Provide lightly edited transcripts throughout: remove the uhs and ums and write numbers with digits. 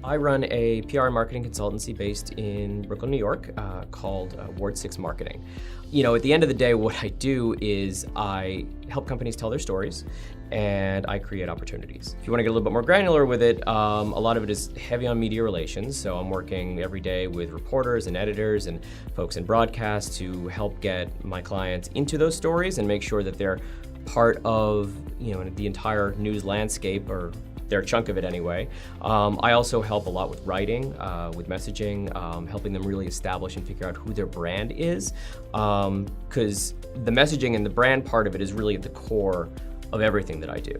I run a PR and marketing consultancy based in Brooklyn, New York, called Ward 6 Marketing. At the end of the day, what I do is I help companies tell their stories and I create opportunities. If you want to get a little bit more granular with it, a lot of it is heavy on media relations. So I'm working every day with reporters and editors and folks in broadcast to help get my clients into those stories and make sure that they're part of the entire news landscape, or their chunk of it anyway. I also help a lot with writing, with messaging, helping them really establish and figure out who their brand is, because the messaging and the brand part of it is really at the core of everything that I do.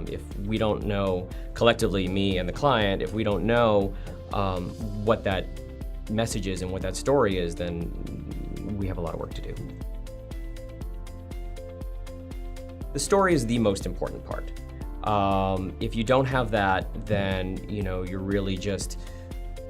If we don't know, collectively, me and the client, if we don't know what that message is and what that story is, then we have a lot of work to do. The story is the most important part. If you don't have that, then you're really just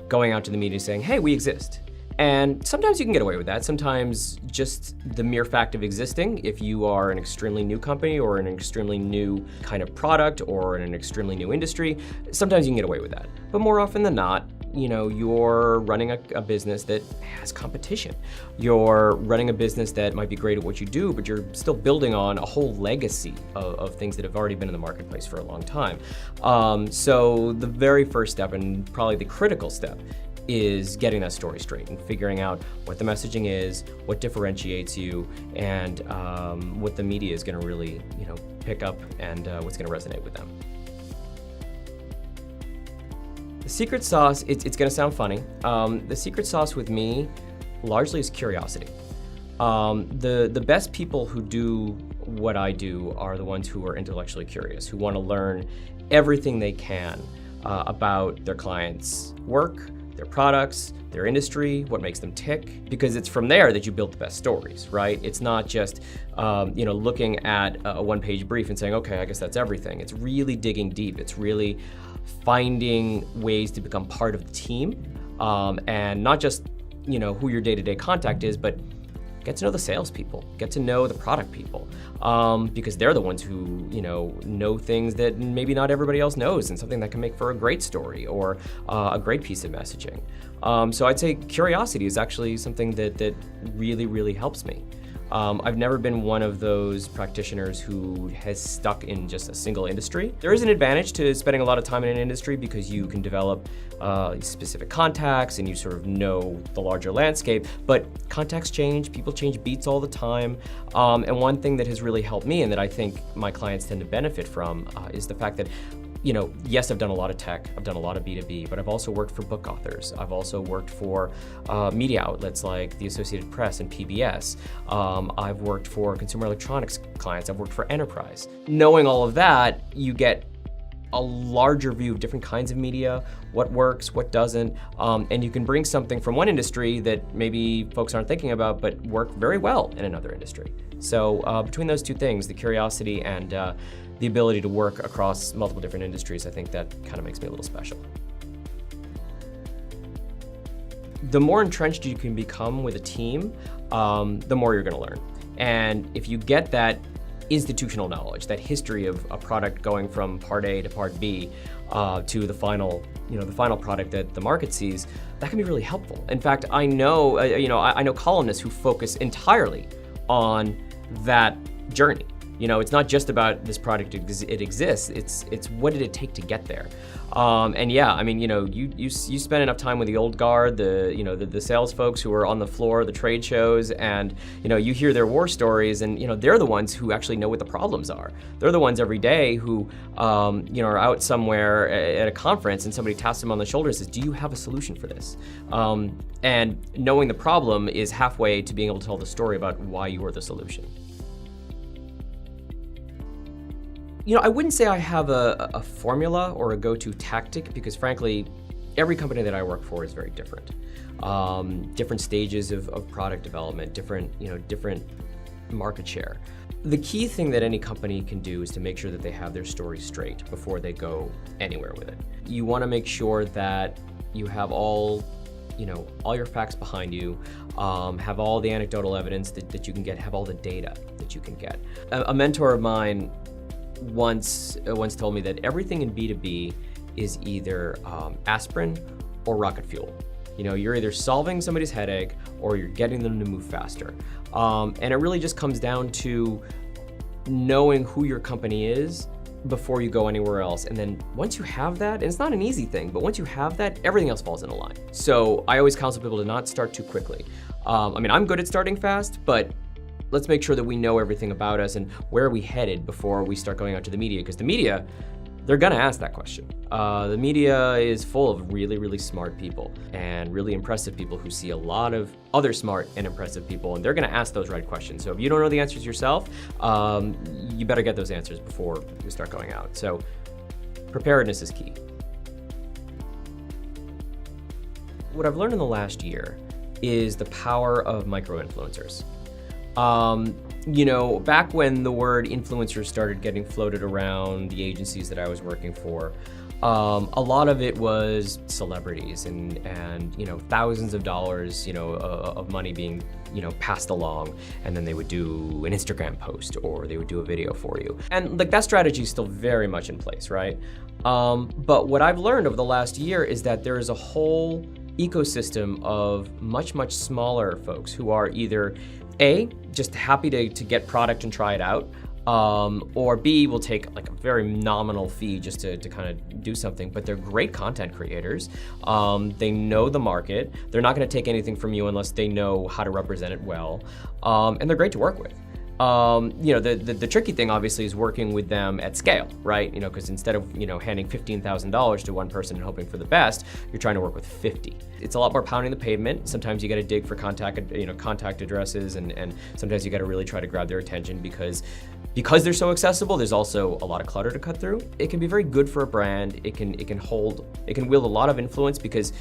going out to the media saying, hey, we exist. And sometimes you can get away with that. Sometimes just the mere fact of existing, if you are an extremely new company or an extremely new kind of product or in an extremely new industry, sometimes you can get away with that. But more often than not, you're running a business that has competition. You're running a business that might be great at what you do, but you're still building on a whole legacy of things that have already been in the marketplace for a long time. So the very first step, and probably the critical step, is getting that story straight and figuring out what the messaging is, what differentiates you, and what the media is going to really pick up and what's going to resonate with them. The secret sauce, it's going to sound funny. The secret sauce with me largely is curiosity. The best people who do what I do are the ones who are intellectually curious, who want to learn everything they can about their clients' work, their products, their industry, what makes them tick, because it's from there that you build the best stories, right? It's not just looking at a one-page brief and saying, okay, I guess that's everything. It's really digging deep. It's really finding ways to become part of the team, and not just who your day-to-day contact is, but get to know the salespeople, get to know the product people, because they're the ones who know things that maybe not everybody else knows, and something that can make for a great story or a great piece of messaging. So I'd say curiosity is actually something that really, really helps me. I've never been one of those practitioners who has stuck in just a single industry. There is an advantage to spending a lot of time in an industry because you can develop specific contacts and you sort of know the larger landscape, but contacts change, people change beats all the time. And one thing that has really helped me and that I think my clients tend to benefit from is the fact that yes, I've done a lot of tech, I've done a lot of B2B, but I've also worked for book authors. I've also worked for media outlets like the Associated Press and PBS. I've worked for consumer electronics clients. I've worked for enterprise. Knowing all of that, you get a larger view of different kinds of media, what works, what doesn't, and you can bring something from one industry that maybe folks aren't thinking about, but work very well in another industry. So between those two things, the curiosity and the ability to work across multiple different industries, I think that kind of makes me a little special. The more entrenched you can become with a team, the more you're going to learn. And if you get that institutional knowledge, that history of a product going from part A to part B to the final product that the market sees, that can be really helpful. In fact, I know columnists who focus entirely on that journey. It's not just about this product, it exists, it's what did it take to get there. And yeah, I mean, you spend enough time with the old guard, the sales folks who are on the floor, the trade shows, and you hear their war stories, and they're the ones who actually know what the problems are. They're the ones every day who are out somewhere at a conference and somebody taps them on the shoulder and says, do you have a solution for this? And knowing the problem is halfway to being able to tell the story about why you are the solution. I wouldn't say I have a formula or a go-to tactic because frankly, every company that I work for is very different. Different stages of product development, different market share. The key thing that any company can do is to make sure that they have their story straight before they go anywhere with it. You want to make sure that you have all your facts behind you, have all the anecdotal evidence that you can get, have all the data that you can get. A mentor of mine once told me that everything in B2B is either aspirin or rocket fuel. You know, you're either solving somebody's headache or you're getting them to move faster. And it really just comes down to knowing who your company is before you go anywhere else. And then once you have that, and it's not an easy thing, but once you have that, everything else falls into line. So I always counsel people to not start too quickly. I mean, I'm good at starting fast, but let's make sure that we know everything about us and where are we headed before we start going out to the media, because the media, they're gonna ask that question. The media is full of really, really smart people and really impressive people who see a lot of other smart and impressive people, and they're gonna ask those right questions. So if you don't know the answers yourself, you better get those answers before you start going out. So preparedness is key. What I've learned in the last year is the power of micro-influencers. You know, back when the word influencers started getting floated around the agencies that I was working for, a lot of it was celebrities and you know, thousands of dollars, you know, of money being, you know, passed along, and then they would do an Instagram post or they would do a video for you. And like that strategy is still very much in place, right? But what I've learned over the last year is that there is a whole ecosystem of much, much smaller folks who are either A, just happy to get product and try it out, or B, will take like a very nominal fee just to kind of do something, but they're great content creators. They know the market. They're not gonna take anything from you unless they know how to represent it well, and they're great to work with. You know, the tricky thing obviously is working with them at scale, right? You know, because instead of, you know, handing $15,000 to one person and hoping for the best, you're trying to work with 50. It's a lot more pounding the pavement. Sometimes you got to dig for contact addresses, and sometimes you got to really try to grab their attention because they're so accessible. There's also a lot of clutter to cut through. It can be very good for a brand. It can wield a lot of influence because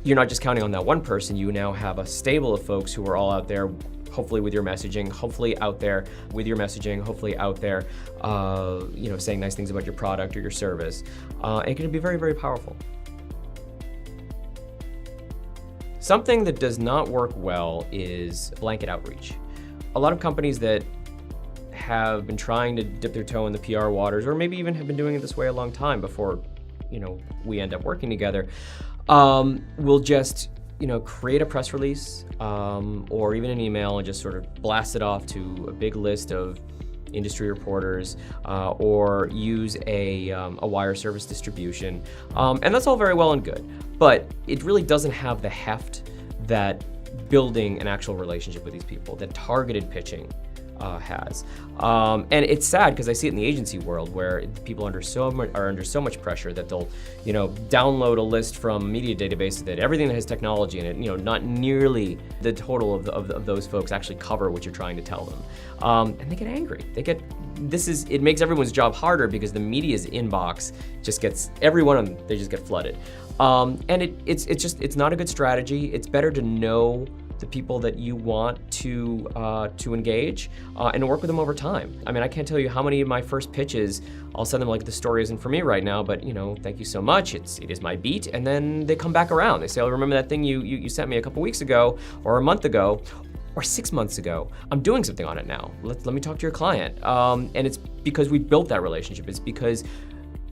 you're not just counting on that one person. You now have a stable of folks who are all out there, hopefully with your messaging, hopefully out there with your messaging, hopefully out there, you know, saying nice things about your product or your service. It can be very, very powerful. Something that does not work well is blanket outreach. A lot of companies that have been trying to dip their toe in the PR waters, or maybe even have been doing it this way a long time before, you know, we end up working together, will just, you know, create a press release or even an email and just sort of blast it off to a big list of industry reporters, or use a wire service distribution. And that's all very well and good, but it really doesn't have the heft that building an actual relationship with these people, that targeted pitching has. And it's sad because I see it in the agency world where people are under so much pressure that they'll, you know, download a list from a media database that everything that has technology in it, you know, not nearly the total of those folks actually cover what you're trying to tell them. And they get angry. It makes everyone's job harder because the media's inbox just gets, every one of them, they just get flooded. And it's not a good strategy. It's better to know the people that you want to engage and work with them over time. I mean, I can't tell you how many of my first pitches, I'll send them like, the story isn't for me right now, but you know, thank you so much. It is my beat. And then they come back around. They say, oh, remember that thing you sent me a couple weeks ago or a month ago or 6 months ago? I'm doing something on it now. Let me talk to your client. And it's because we built that relationship. It's because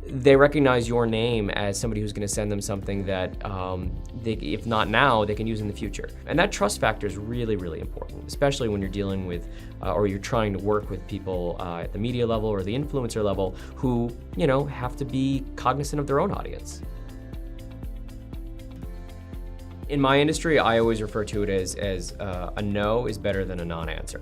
they recognize your name as somebody who's going to send them something that, if not now, they can use in the future. And that trust factor is really, really important, especially when you're dealing with, or you're trying to work with people at the media level or the influencer level who, you know, have to be cognizant of their own audience. In my industry, I always refer to it as a no is better than a non-answer.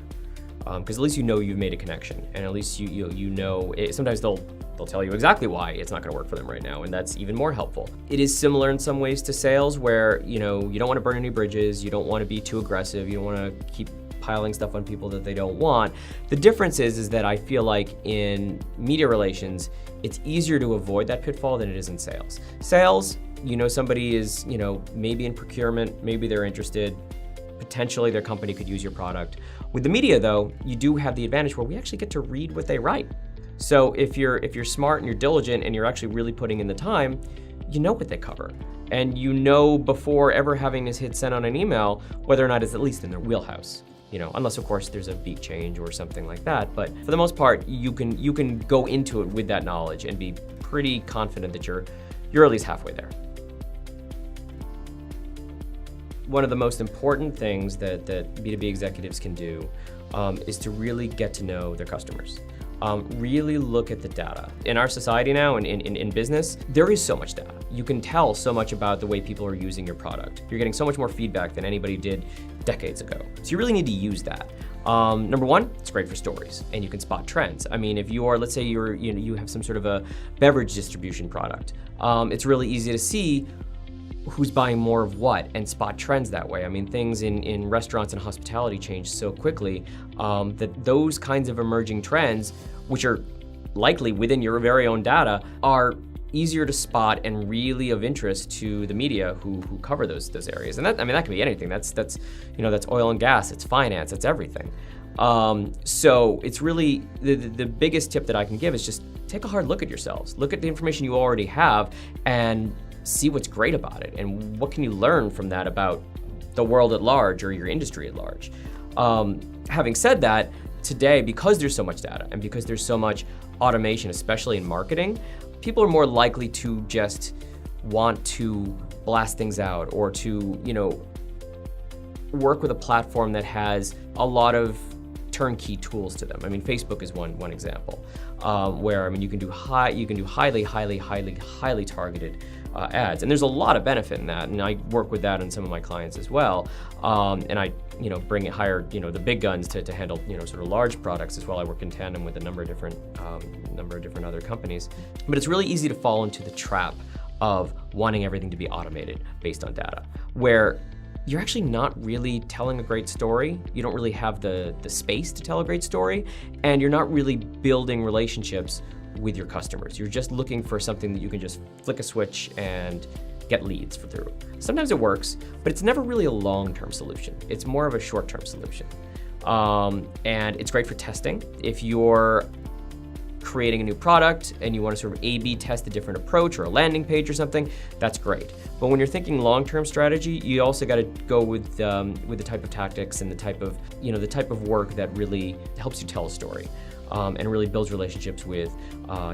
Because at least you know you've made a connection, and at least you know. Sometimes they'll tell you exactly why it's not going to work for them right now, and that's even more helpful. It is similar in some ways to sales, where you know you don't want to burn any bridges, you don't want to be too aggressive, you don't want to keep piling stuff on people that they don't want. The difference is that I feel like in media relations, it's easier to avoid that pitfall than it is in sales. Sales, you know, somebody is, you know, maybe in procurement, maybe they're interested. Potentially their company could use your product. With the media though, you do have the advantage where we actually get to read what they write. So if you're smart and you're diligent and you're actually really putting in the time, you know what they cover. And you know before ever having this hit send on an email, whether or not it's at least in their wheelhouse. You know, unless of course there's a beat change or something like that. But for the most part, you can go into it with that knowledge and be pretty confident that you're you're at least halfway there. One of the most important things that B2B executives can do is to really get to know their customers. Really look at the data. In our society now, and in business, there is so much data. You can tell so much about the way people are using your product. You're getting so much more feedback than anybody did decades ago. So you really need to use that. Number one, it's great for stories, and you can spot trends. I mean, if you are, let's say you have some sort of a beverage distribution product, it's really easy to see who's buying more of what and spot trends that way. I mean, things in restaurants and hospitality change so quickly that those kinds of emerging trends, which are likely within your very own data, are easier to spot and really of interest to the media who cover those areas. And that can be anything. That's oil and gas, it's finance, it's everything. So it's really the biggest tip that I can give is just take a hard look at yourselves. Look at the information you already have and see what's great about it and what can you learn from that about the world at large or your industry at large. Having said that, today, because there's so much data and because there's so much automation, especially in marketing, people are more likely to just want to blast things out or to, work with a platform that has a lot of turnkey tools to them. I mean, Facebook is one example, where you can do highly targeted ads, and there's a lot of benefit in that. And I work with that in some of my clients as well. And I, hire the big guns to handle sort of large products as well. I work in tandem with a number of different other companies. But it's really easy to fall into the trap of wanting everything to be automated based on data, where you're actually not really telling a great story. You don't really have the space to tell a great story, and you're not really building relationships with your customers. You're just looking for something that you can just flick a switch and get leads through. Sometimes it works, but it's never really a long-term solution. It's more of a short-term solution. And it's great for testing. If you're creating a new product and you want to sort of A/B test a different approach or a landing page or something, that's great. But when you're thinking long-term strategy, you also got to go with the type of tactics and the type of work that really helps you tell a story, and really builds relationships with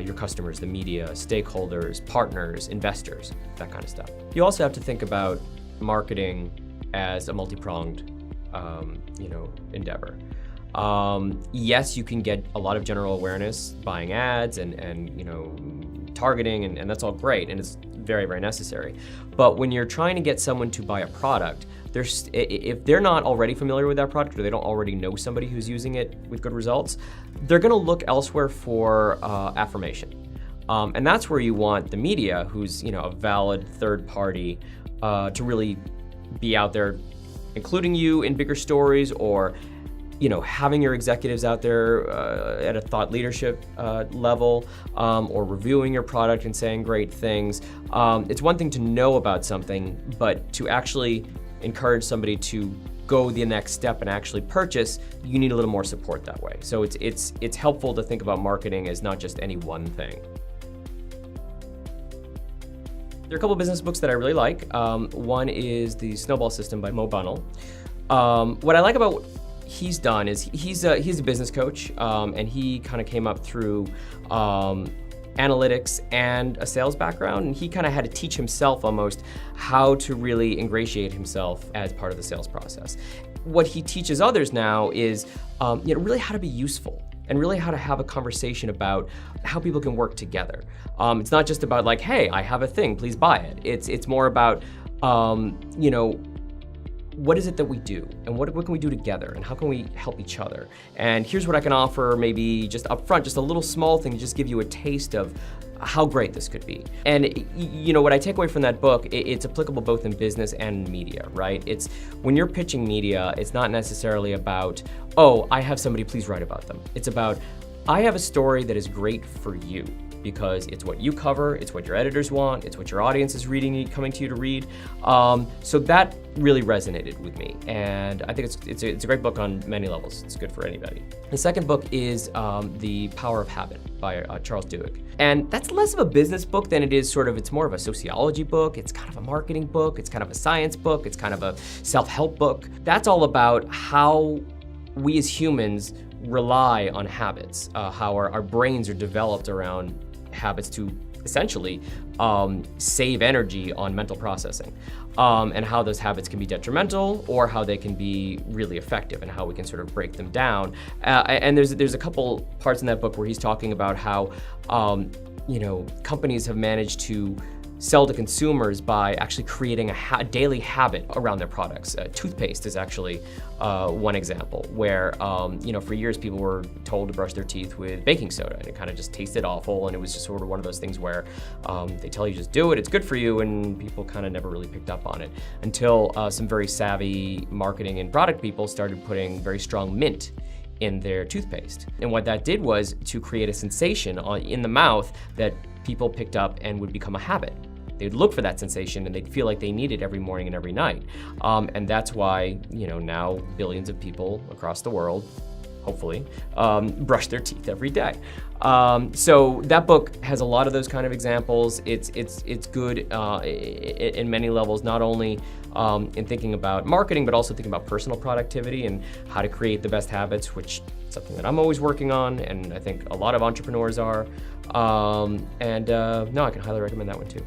your customers, the media, stakeholders, partners, investors, that kind of stuff. You also have to think about marketing as a multi-pronged, endeavor. Yes, you can get a lot of general awareness buying ads and targeting, and that's all great, and it's very, very necessary. But when you're trying to get someone to buy a product, if they're not already familiar with that product or they don't already know somebody who's using it with good results, they're going to look elsewhere for affirmation. And that's where you want the media, who's a valid third party, to really be out there, including you in bigger stories, or having your executives out there at a thought leadership level, or reviewing your product and saying great things. It's one thing to know about something, but to actually encourage somebody to go the next step and actually purchase, you need a little more support that way. So it's helpful to think about marketing as not just any one thing. There are a couple of business books that I really like. One is The Snowball System by Mo Bunnell. What I like about what he's done is he's a business coach, and he kind of came up through analytics and a sales background, and he kind of had to teach himself almost how to really ingratiate himself as part of the sales process. What he teaches others now is really how to be useful and really how to have a conversation about how people can work together. It's not just about like, hey, I have a thing, please buy it. It's more about what is it that we do, and what can we do together, and how can we help each other? And here's what I can offer, maybe just up front, just a little small thing to just give you a taste of how great this could be. And what I take away from that book, it's applicable both in business and media, right? It's when you're pitching media, it's not necessarily about, oh, I have somebody, please write about them. It's about, I have a story that is great for you, because it's what you cover, it's what your editors want, it's what your audience is coming to you to read. So that really resonated with me, and I think it's a great book on many levels. It's good for anybody. The second book is The Power of Habit by Charles Duhigg. And that's less of a business book than it is it's more of a sociology book. It's kind of a marketing book. It's kind of a science book. It's kind of a self-help book. That's all about how we as humans rely on habits, how our brains are developed around habits to essentially save energy on mental processing, and how those habits can be detrimental or how they can be really effective, and how we can sort of break them down. And there's a couple parts in that book where he's talking about how companies have managed to sell to consumers by actually creating a daily habit around their products. Toothpaste is actually one example where, for years people were told to brush their teeth with baking soda, and it kind of just tasted awful, and it was just sort of one of those things where they tell you just do it, it's good for you, and people kind of never really picked up on it until some very savvy marketing and product people started putting very strong mint in their toothpaste. And what that did was to create a sensation in the mouth that people picked up and would become a habit. They'd look for that sensation and they'd feel like they need it every morning and every night. And that's why, now billions of people across the world, hopefully, brush their teeth every day. So that book has a lot of those kind of examples. It's good in many levels, not only in thinking about marketing, but also thinking about personal productivity and how to create the best habits, which is something that I'm always working on, and I think a lot of entrepreneurs are. No, I can highly recommend that one too.